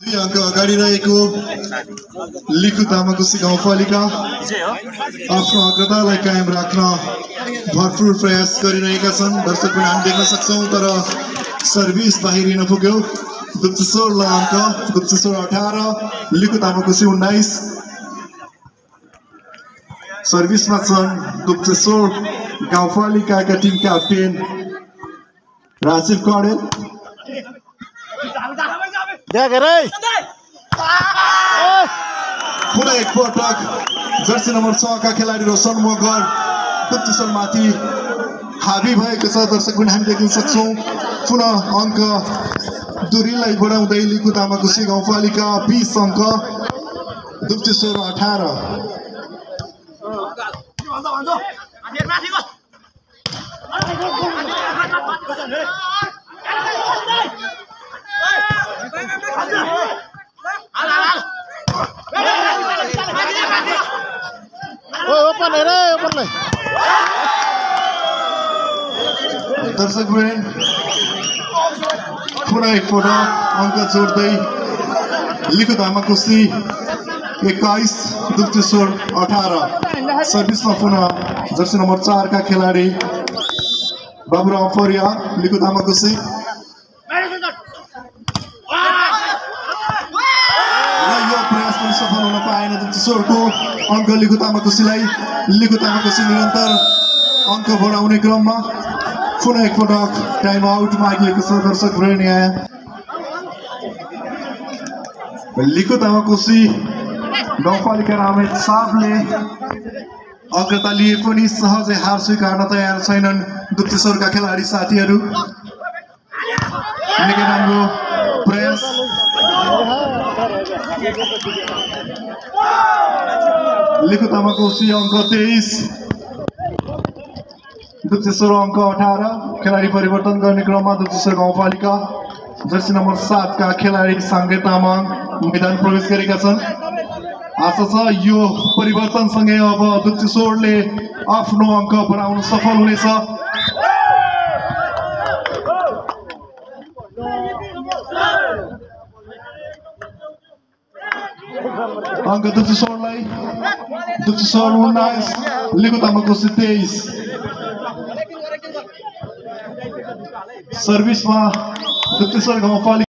दुई अंक अगाडि रहेको लिखु तामाकोसी गाउँपालिका आफ्नो अग्रतालाई कायम राख्न भरपूर प्रयास गरिरहेका छन्। दर्शक पनि हामी देख्न सक्छौं, तर सर्भिस बाहिरिन पुग्यो। गुप्तेश्वर अंक गुप्तेश्वर 18 लिखु तामाकोसी 19 सर्भिसमा छन्। गुप्तेश्वर गाउँपालिकाका टिम क्याप्टेन राजीव कडेल। पुनः एक पटक जर्सी नम्बर 6 का खेलाडी रोशन मगर गुप्तेश्वर माथि हावी भएको छ। दर्शक पनि हामी देख्न सक्छौं। पुनः अंक दूरीलाई बढाउँदै लिखु तामाकोसी गाउँपालिका 20 अंक गुप्तेश्वर 18। दर्शक पुनः एक पटक अंक जोड्दै लिखु तामाकोसी 21 गुप्तेश्वर 18 सर्भिसमा पुनः जर्सी नम्बर 4 का खेलाडी बाबुराम परिया लिखु तामाकोसी। यो प्रयास पनि सफल हुन पाएन गुप्तेश्वरको। अंक लिखु तामाकोसीलाई निरन्तर अंक बढाउने क्रममा पुनः एक पटक टाइम आउट मागिएको छ। दर्शक वृन्द यहाँ लिखु तामाकोसी गाउँपालिका रामेश साहबले अग्रता लिए पनि सहजै हार स्वीकार्न तयार छैनन् गुप्तेश्वरका खेलाडी साथीहरू। निकै राम्रो प्रयास। लिखु तामाकोसी अंक 23 गुप्तेश्वर अंक 18 खेलाडी परिवर्तन गर्ने क्रममा गुप्तेश्वर गाउँपालिका जर्सी नम्बर 7 का खेलाडी साङ्गे तामाङ मैदान प्रवेश गरेका छन्। आशा छ यो परिवर्तनसँगै अब गुप्तेश्वरले आफ्नो अंक बढाउन सफल हुनेछ। अंक गुप्तेश्वर 19 लिखु तामाकोसी 23 सर्भिसमा गुप्तेश्वर गाउँपालिका